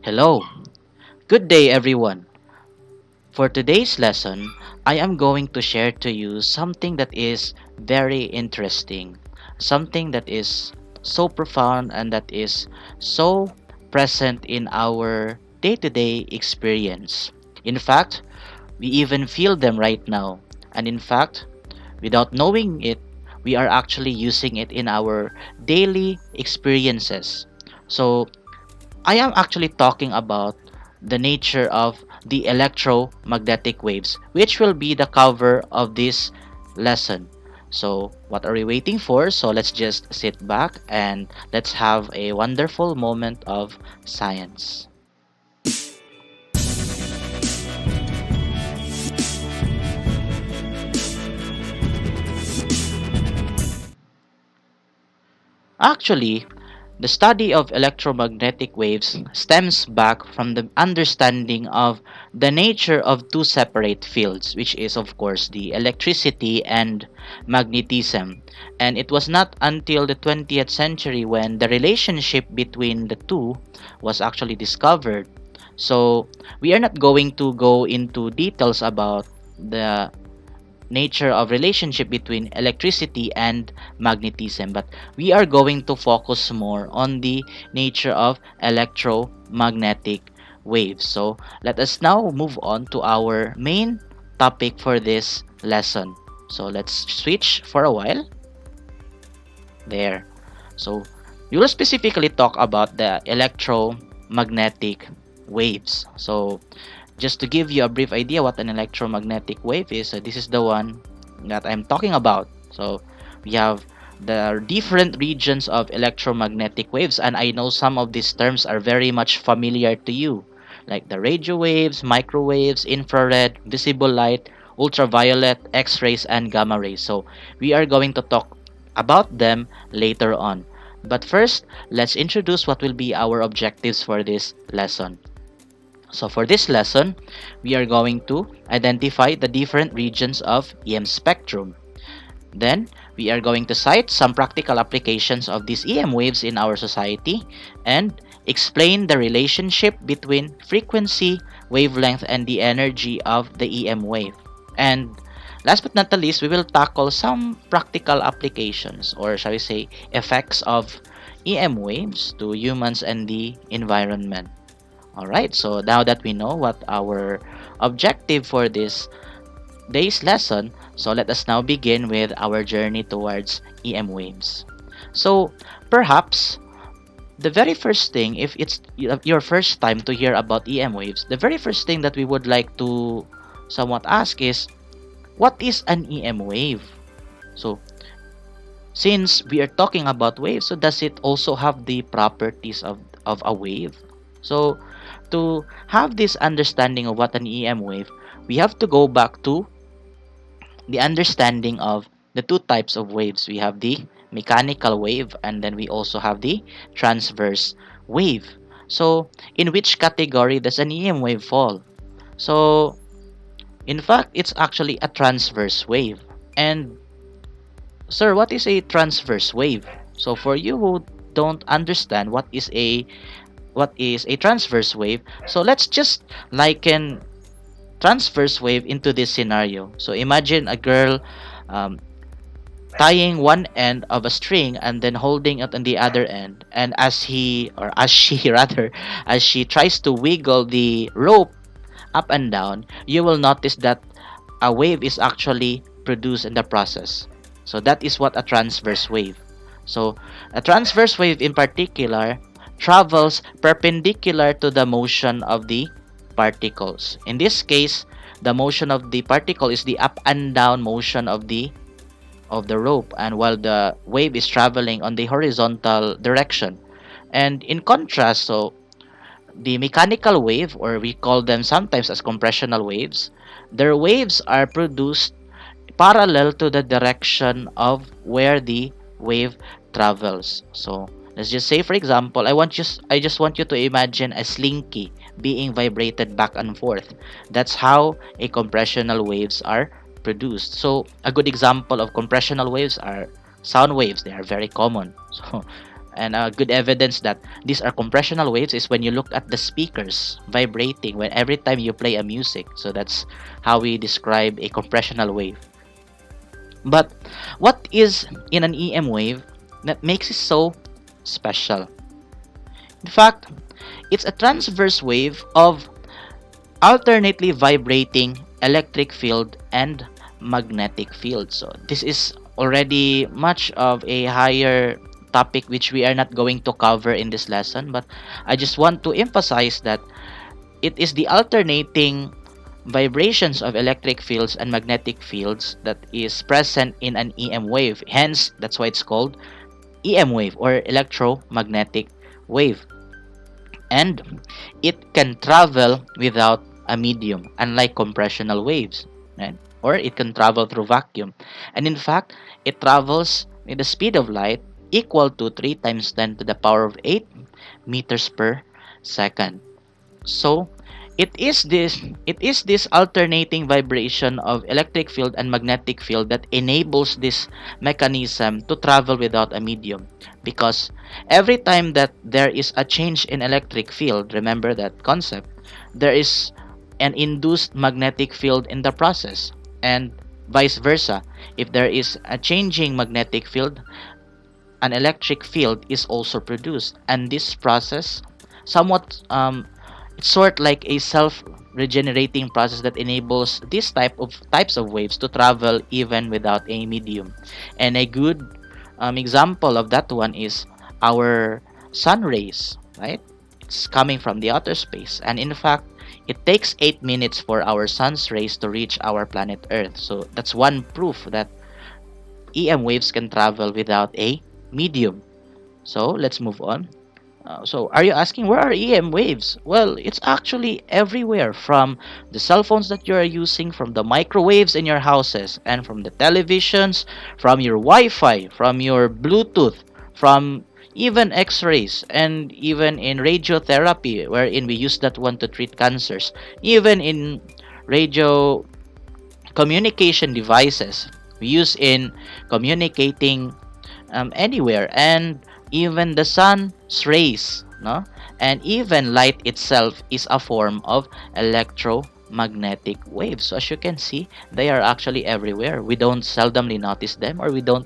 Hello, good day everyone. For today's lesson, I am going to share to you something that is very interesting, something that is so profound and that is so present in our day to day experience. In fact, we even feel them right now. And in fact, without knowing it, we are actually using it in our daily experiences. So, I am actually talking about the nature of the electromagnetic waves, which will be the cover of this lesson. So, what are we waiting for? So, let's just sit back and let's have a wonderful moment of science. Actually, the study of electromagnetic waves stems back from the understanding of the nature of two separate fields, which is, of course, the electricity and magnetism. And it was not until the 20th century when the relationship between the two was actually discovered. So, we are not going to go into details about the nature of relationship between electricity and magnetism, but we are going to focus more on the nature of electromagnetic waves. So let us now move on to our main topic for this lesson. So let's switch for a while. There. So we will specifically talk about the electromagnetic waves. So just to give you a brief idea what an electromagnetic wave is, this is the one that I'm talking about. So we have the different regions of electromagnetic waves, and I know some of these terms are very much familiar to you, like the radio waves, microwaves, infrared, visible light, ultraviolet, X-rays, and gamma rays. So we are going to talk about them later on. But first, let's introduce what will be our objectives for this lesson. So for this lesson, we are going to identify the different regions of EM spectrum. Then, we are going to cite some practical applications of these EM waves in our society and explain the relationship between frequency, wavelength, and the energy of the EM wave. And last but not the least, we will tackle some practical applications, or shall we say, effects of EM waves to humans and the environment. Alright, so now that we know what our objective for this day's lesson, so let us now begin with our journey towards EM waves. So, perhaps, the very first thing, if it's your first time to hear about EM waves, the very first thing that we would like to somewhat ask is, what is an EM wave? So, since we are talking about waves, so does it also have the properties of a wave? So, to have this understanding of what an EM wave, we have to go back to the understanding of the two types of waves. We have the mechanical wave and then we also have the transverse wave. So, in which category does an EM wave fall? So, in fact, it's actually a transverse wave. And, sir, what is a transverse wave? So, for you who don't understand what is a transverse wave, so let's just liken transverse wave into this scenario. So imagine a girl um, tying one end of a string and then holding it on the other end, and as he or as she rather, as she tries to wiggle the rope up and down, you will notice that a wave is actually produced in the process. So that is what a transverse wave. So a transverse wave in particular travels perpendicular to the motion of the particles. In this case, the motion of the particle is the up and down motion of the rope, and while the wave is traveling on the horizontal direction. And in contrast, so the mechanical wave, or we call them sometimes as compressional waves, their waves are produced parallel to the direction of where the wave travels. So let's just say, for example, I just want you to imagine a slinky being vibrated back and forth. That's how a compressional waves are produced. So a good example of compressional waves are sound waves. They are very common. So And a good evidence that these are compressional waves is when you look at the speakers vibrating when every time you play a music. So that's how we describe a compressional wave. But what is in an EM wave that makes it so special? In fact, it's a transverse wave of alternately vibrating electric field and magnetic field. So this is already much of a higher topic which we are not going to cover in this lesson, but I just want to emphasize that it is the alternating vibrations of electric fields and magnetic fields that is present in an EM wave. Hence, that's why it's called EM wave or electromagnetic wave. And it can travel without a medium, unlike compressional waves, right? Or it can travel through vacuum. And in fact, it travels with the speed of light equal to 3 times 10 to the power of 8 meters per second. So it is this alternating vibration of electric field and magnetic field that enables this mechanism to travel without a medium, because every time that there is a change in electric field, remember that concept, there is an induced magnetic field in the process, and vice versa. If there is a changing magnetic field, an electric field is also produced, and this process somewhat it's sort like a self regenerating process that enables this types of waves to travel even without a medium. And a good example of that one is our sun rays, right? It's coming from the outer space, and in fact it takes 8 minutes for our sun's rays to reach our planet Earth. So that's one proof that EM waves can travel without a medium. So let's move on. So, are you asking where are EM waves? Well, it's actually everywhere, from the cell phones that you are using, from the microwaves in your houses, and from the televisions, from your Wi Fi, from your Bluetooth, from even X rays, and even in radiotherapy, wherein we use that one to treat cancers, even in radio communication devices we use in communicating anywhere, and even the sun's rays, no, and even light itself is a form of electromagnetic waves. So as you can see, they are actually everywhere. We don't seldomly notice them, or we don't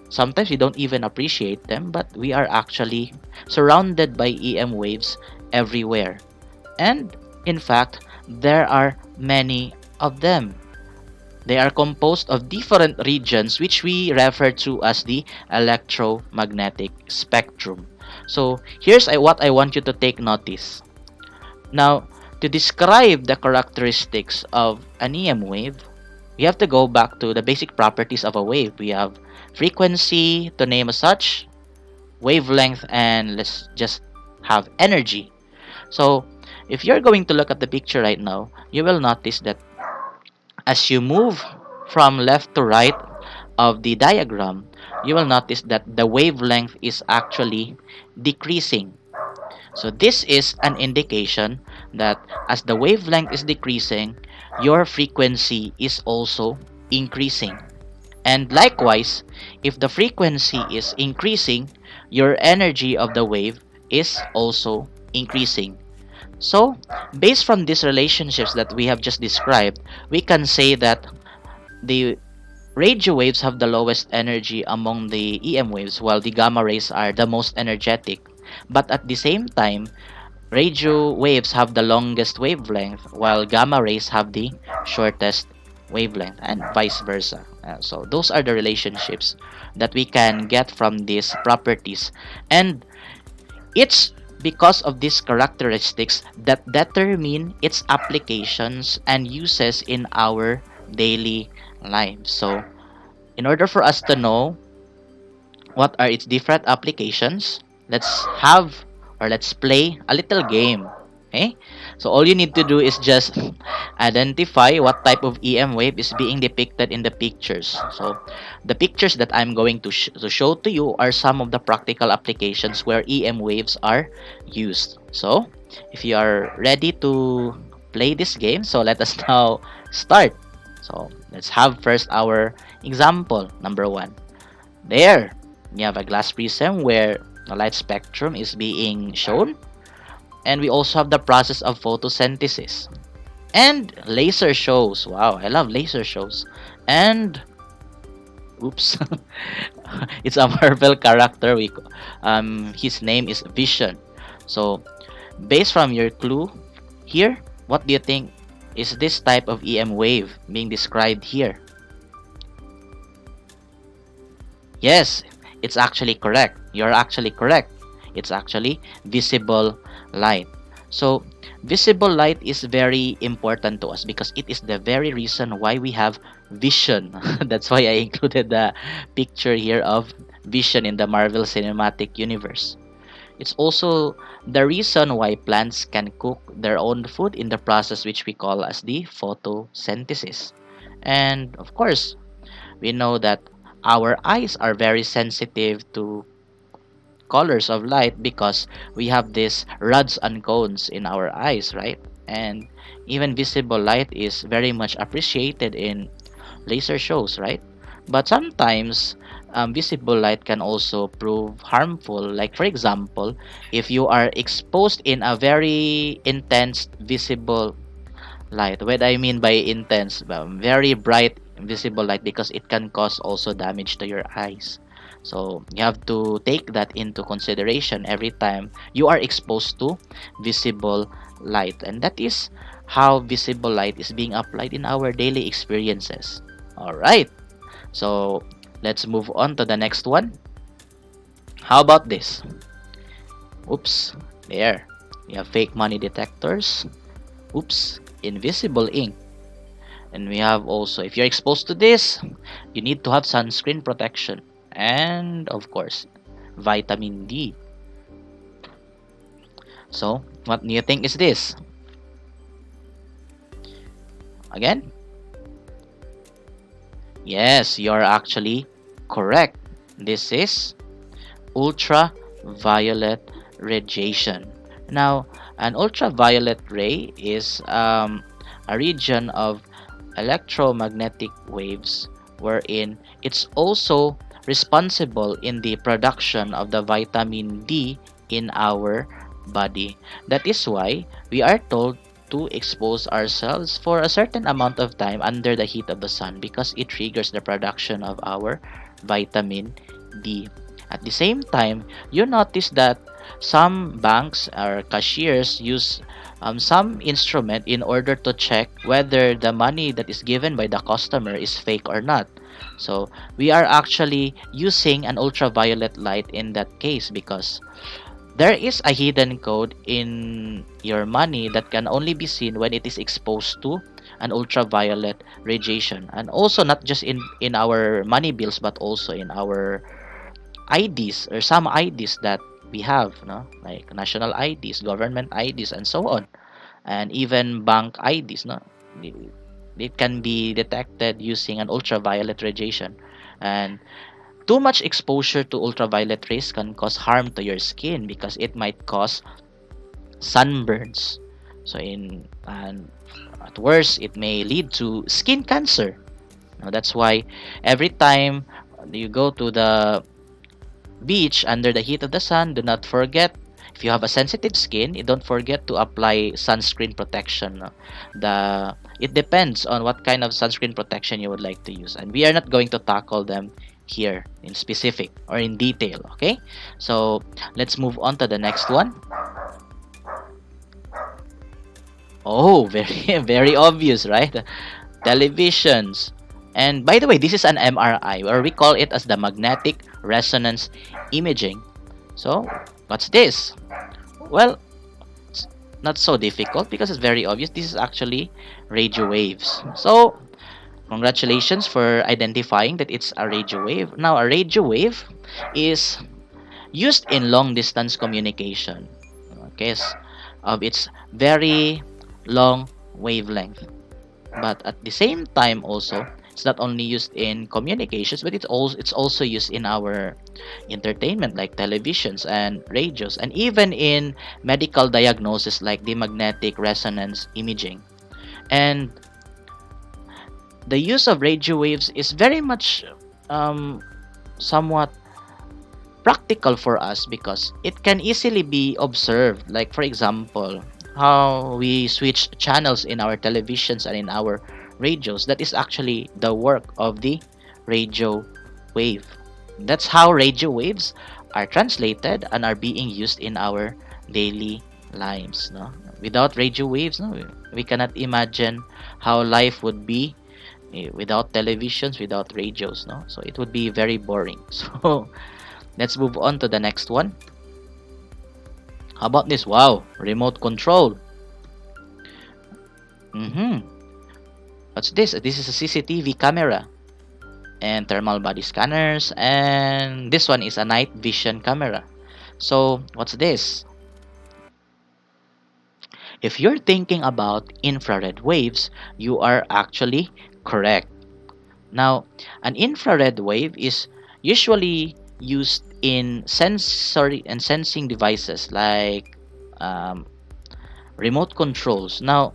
sometimes we don't even appreciate them, but we are actually surrounded by EM waves everywhere. And in fact, there are many of them. They are composed of different regions which we refer to as the electromagnetic spectrum. So here's what I want you to take notice. Now, to describe the characteristics of an EM wave, we have to go back to the basic properties of a wave. We have frequency, to name as such, wavelength, and let's just have energy. So if you're going to look at the picture right now, you will notice that as you move from left to right of the diagram, you will notice that the wavelength is actually decreasing. So this is an indication that as the wavelength is decreasing, your frequency is also increasing. And likewise, if the frequency is increasing, your energy of the wave is also increasing. So, based from these relationships that we have just described, we can say that the radio waves have the lowest energy among the EM waves, while the gamma rays are the most energetic. But at the same time, radio waves have the longest wavelength, while gamma rays have the shortest wavelength, and vice versa. So those are the relationships that we can get from these properties, and it's because of these characteristics that determine its applications and uses in our daily lives. So, in order for us to know what are its different applications, let's have or let's play a little game. Okay? So all you need to do is just identify what type of EM wave is being depicted in the pictures. So the pictures that I'm going to show to you are some of the practical applications where EM waves are used. So if you are ready to play this game, so let us now start. So let's have first our example number 1. There, we have a glass prism where The light spectrum is being shown. And we also have the process of photosynthesis. And laser shows. Wow, I love laser shows. And oops, it's a Marvel character. His name is Vision. So, based from your clue here, what do you think is this type of EM wave being described here? Yes, it's actually correct. You're actually correct. It's actually visible light. So, visible light is very important to us because it is the very reason why we have vision. That's why I included the picture here of vision in the Marvel Cinematic Universe. It's also the reason why plants can cook their own food in the process which we call as the photosynthesis. And of course, we know that our eyes are very sensitive to colors of light because we have these rods and cones in our eyes, right? And even visible light is very much appreciated in laser shows, right? But sometimes visible light can also prove harmful. Like, for example, if you are exposed in a very intense visible light. What I mean by intense, very bright visible light, because it can cause also damage to your eyes. So you have to take that into consideration every time you are exposed to visible light. And that is how visible light is being applied in our daily experiences. All right. So let's move on to the next one. How about this? Oops. There. We have fake money detectors. Oops. Invisible ink. And we have also, if you're exposed to this, you need to have sunscreen protection. And of course, vitamin D. So, what do you think is this? Again? Yes, you're actually correct. This is ultraviolet radiation. Now, an ultraviolet ray is a region of electromagnetic waves wherein it's also responsible in the production of the vitamin D in our body. That is why we are told to expose ourselves for a certain amount of time under the heat of the sun because it triggers the production of our vitamin D. At the same time, you notice that some banks or cashiers use some instrument in order to check whether the money that is given by the customer is fake or not. So we are actually using an ultraviolet light in that case because there is a hidden code in your money that can only be seen when it is exposed to an ultraviolet radiation, and also not just in our money bills but also in our IDs or some IDs that we have, no? Like national IDs, government IDs, and so on, and even bank IDs, no? It can be detected using an ultraviolet radiation, and too much exposure to ultraviolet rays can cause harm to your skin because it might cause sunburns. So in and at worst, it may lead to skin cancer. Now, that's why every time you go to the beach under the heat of the sun, do not forget, if you have a sensitive skin, you don't forget to apply sunscreen protection. No? It depends on what kind of sunscreen protection you would like to use, and we are not going to tackle them here in specific or in detail. Okay, so let's move on to the next one. Oh, very very obvious, right? Televisions. And by the way, this is an MRI, or we call it as the magnetic resonance imaging. So, what's this? Well, it's not so difficult because it's very obvious. This is actually radio waves. So, congratulations for identifying that it's a radio wave. Now, a radio wave is used in long distance communication. Okay, of its very long wavelength. But at the same time also, it's not only used in communications, but it's also used in our entertainment like televisions and radios, and even in medical diagnosis like the magnetic resonance imaging. And the use of radio waves is very much somewhat practical for us because it can easily be observed. Like, for example, how we switch channels in our televisions and in our radios. That is actually the work of the radio wave. That's how radio waves are translated and are being used in our daily lives. No? Without radio waves, no, we cannot imagine how life would be without televisions, without radios. No, so it would be very boring. So let's move on to the next one. How about this? Wow, remote control. Mm-hmm. What's this? This is a CCTV camera and thermal body scanners, and this one is a night vision camera. So, what's this? If you're thinking about infrared waves, you are actually correct. Now, an infrared wave is usually used in sensory and sensing devices like um, remote controls. Now,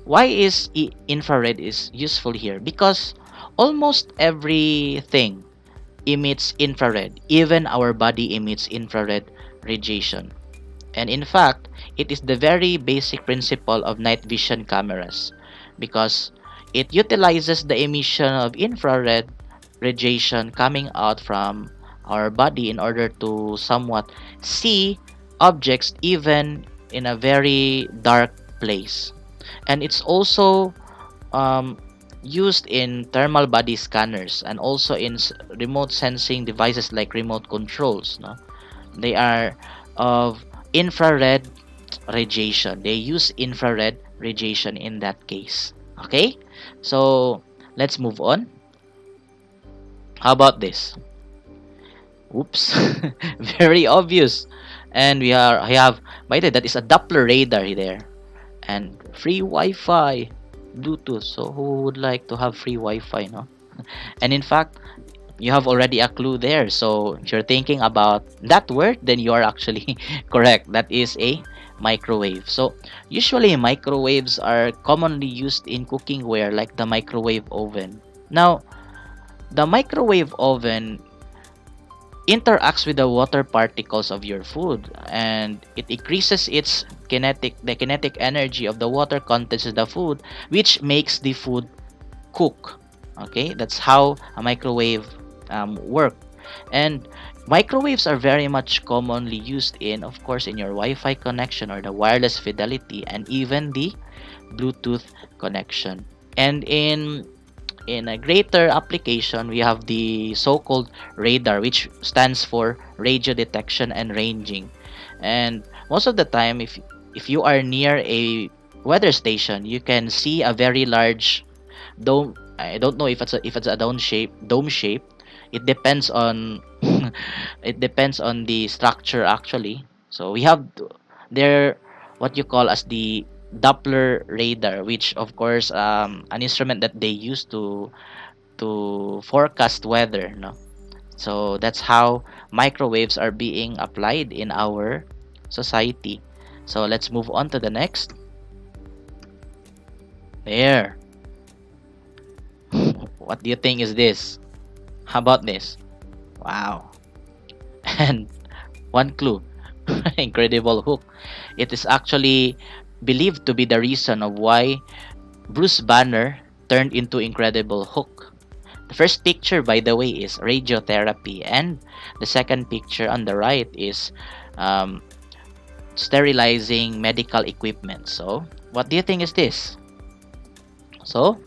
why is infrared is useful here? Because almost everything emits infrared. Even our body emits infrared radiation. And in fact, it is the very basic principle of night vision cameras because it utilizes the emission of infrared radiation coming out from our body in order to somewhat see objects even in a very dark place. And it's also um, used in thermal body scanners and also in remote sensing devices like remote controls. No? They are of infrared radiation. They use infrared radiation in that case. Okay, so let's move on. How about this? Oops, very obvious. And I have, by the way, that is a Doppler radar there, and free Wi-Fi, Bluetooth. So who would like to have free Wi-Fi, no? And in fact, you have already a clue there. So if you're thinking about that word, then you are actually correct. That is a microwave. So usually microwaves are commonly used in cooking ware like the microwave oven. Now, the microwave oven interacts with the water particles of your food and it increases the kinetic energy of the water contents of the food, which makes the food cook. Okay, that's how a microwave work. And microwaves are very much commonly used in, of course, in your Wi-Fi connection or the wireless fidelity and even the Bluetooth connection. And in a greater application, we have the so-called radar, which stands for radio detection and ranging. And most of the time, if you are near a weather station, you can see a very large dome. I don't know if it's a dome shape. It depends on it depends on the structure actually. So we have there what you call as the Doppler radar, which of course an instrument that they use to forecast weather. No, so that's how microwaves are being applied in our society. So let's move on to the next. There. What do you think is this? How about this? Wow. And one clue. Incredible hook. It is actually believed to be the reason of why Bruce Banner turned into Incredible Hook. The first picture, by the way, is radiotherapy, and the second picture on the right is um, sterilizing medical equipment. So, what do you think is this? So,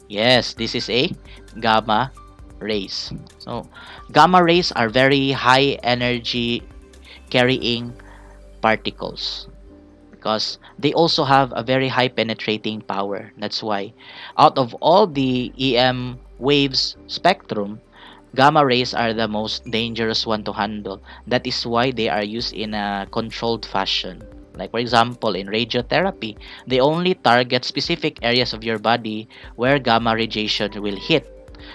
yes, this is a gamma rays. So, gamma rays are very high energy carrying particles because they also have a very high penetrating power. That's why out of all the EM waves spectrum, gamma rays are the most dangerous one to handle. That is why they are used in a controlled fashion. Like for example, in radiotherapy, they only target specific areas of your body where gamma radiation will hit.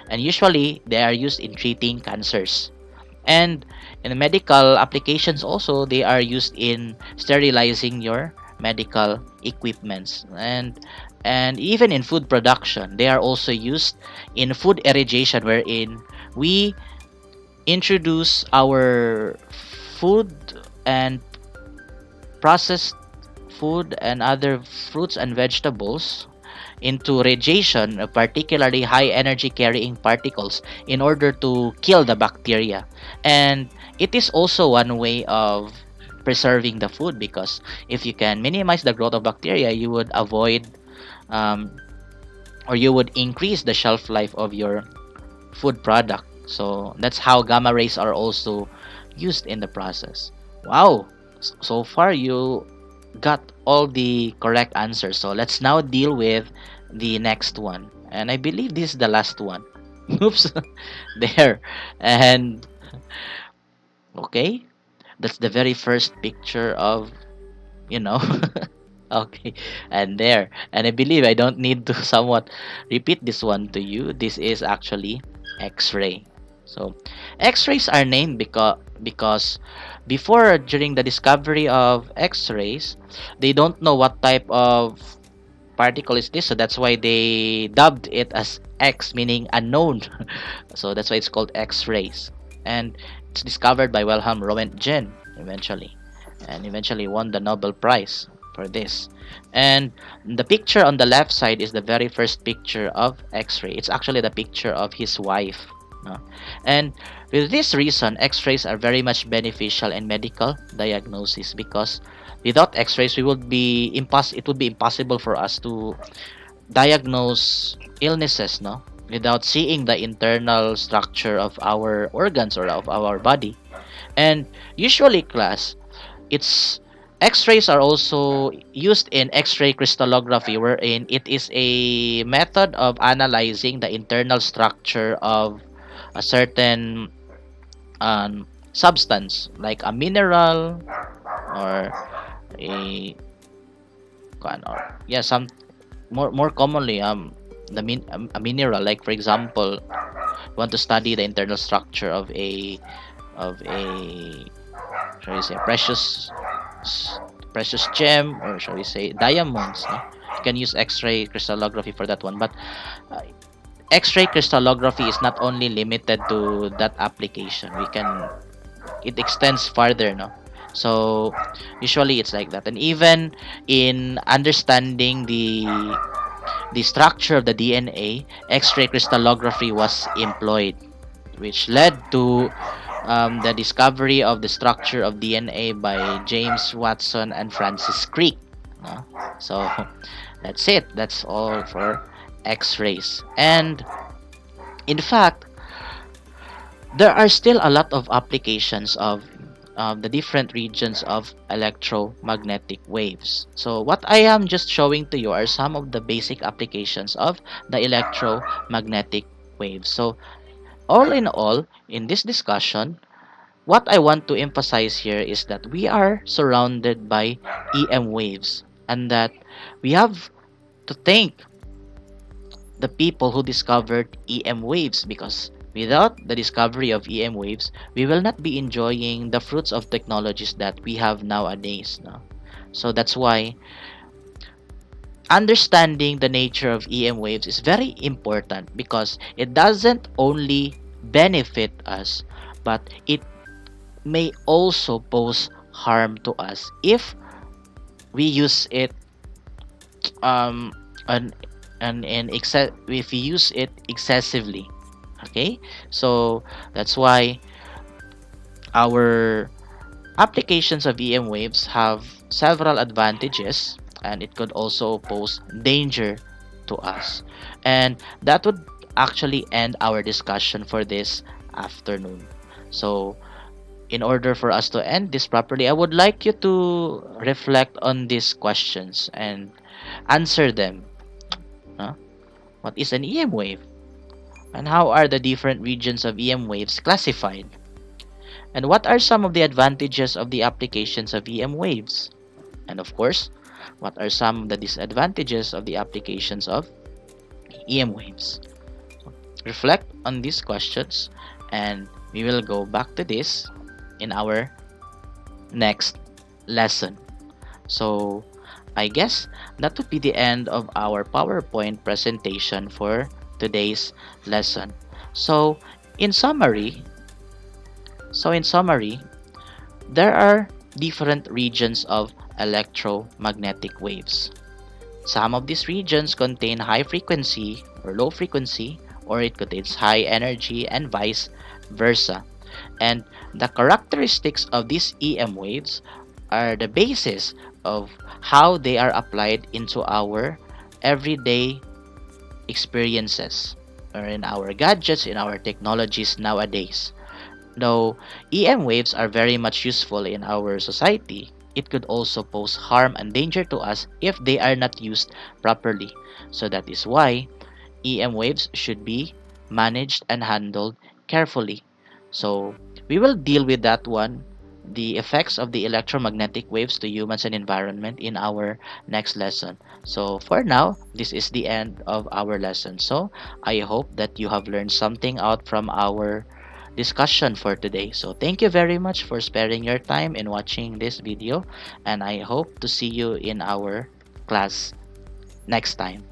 And usually, they are used in treating cancers. And in medical applications also, they are used in sterilizing your medical equipments. And even in food production, they are also used in food irrigation wherein we introduce our food and processed food and other fruits and vegetables into radiation of particularly high energy carrying particles in order to kill the bacteria. And it is also one way of preserving the food, because if you can minimize the growth of bacteria, you would avoid um, or you would increase the shelf life of your food product. So that's how gamma rays are also used in the process. Wow, so far you got all the correct answers. So let's now deal with the next one. And I believe this is the last one. Oops. There. And okay, that's the very first picture of, you know. Okay, and there. And I believe I don't need to somewhat repeat this one to you. This is actually X-ray. So, X-rays are named because before, during the discovery of X-rays, they don't know what type of particle is this, so that's why they dubbed it as X, meaning unknown. So that's why it's called X-rays. And it's discovered by Wilhelm Röntgen eventually, and eventually won the Nobel Prize for this. And the picture on the left side is the very first picture of X-ray. It's actually the picture of his wife. No? And with this reason, X-rays are very much beneficial in medical diagnosis, because without X-rays, it would be impossible for us to diagnose illnesses, no, without seeing the internal structure of our organs or of our body. And usually, class, it's X-rays are also used in X-ray crystallography, wherein it is a method of analyzing the internal structure of a certain substance, like a mineral or a or yeah, some more commonly a mineral, like for example, want to study the internal structure of a shall we say precious gem, or shall we say diamonds, no? You can use X-ray crystallography for that one. But uh, X-ray crystallography is not only limited to that application. It extends farther, no? So usually it's like that. And even in understanding the structure of the DNA, X-ray crystallography was employed, which led to the discovery of the structure of DNA by James Watson and Francis Crick. No? So that's it. That's all for X-rays. And in fact, there are still a lot of applications of the different regions of electromagnetic waves. So what I am just showing to you are some of the basic applications of the electromagnetic waves. So all in all, in this discussion, what I want to emphasize here is that we are surrounded by EM waves, and that we have to thank the people who discovered EM waves, because without the discovery of EM waves, we will not be enjoying the fruits of technologies that we have nowadays. No? So that's why understanding the nature of EM waves is very important, because it doesn't only benefit us, but it may also pose harm to us if we use it um and if we use it excessively. Okay, so that's why our applications of EM waves have several advantages, and it could also pose danger to us. And that would actually end our discussion for this afternoon. So in order for us to end this properly, I would like you to reflect on these questions and answer them. Huh? What is an EM wave? And how are the different regions of EM waves classified? And what are some of the advantages of the applications of EM waves? And of course, what are some of the disadvantages of the applications of EM waves? Reflect on these questions, and we will go back to this in our next lesson. So I guess that would be the end of our PowerPoint presentation for today's lesson. So in summary, So in summary, there are different regions of electromagnetic waves. Some of these regions contain high frequency or low frequency, or it contains high energy and vice versa. And the characteristics of these EM waves are the basis of how they are applied into our everyday experiences or in our gadgets, in our technologies nowadays. Though EM waves are very much useful in our society, it could also pose harm and danger to us if they are not used properly. So that is why EM waves should be managed and handled carefully. So we will deal with that one, the effects of the electromagnetic waves to humans and environment in our next lesson. So for now, this is the end of our lesson. So I hope that you have learned something out from our discussion for today. So thank you very much for sparing your time in watching this video, and I hope to see you in our class next time.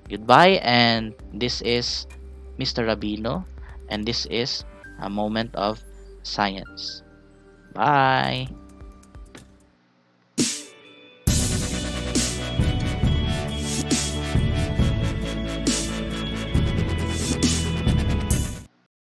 Goodbye, and this is Mr. Rabino, and this is a moment of science. Bye.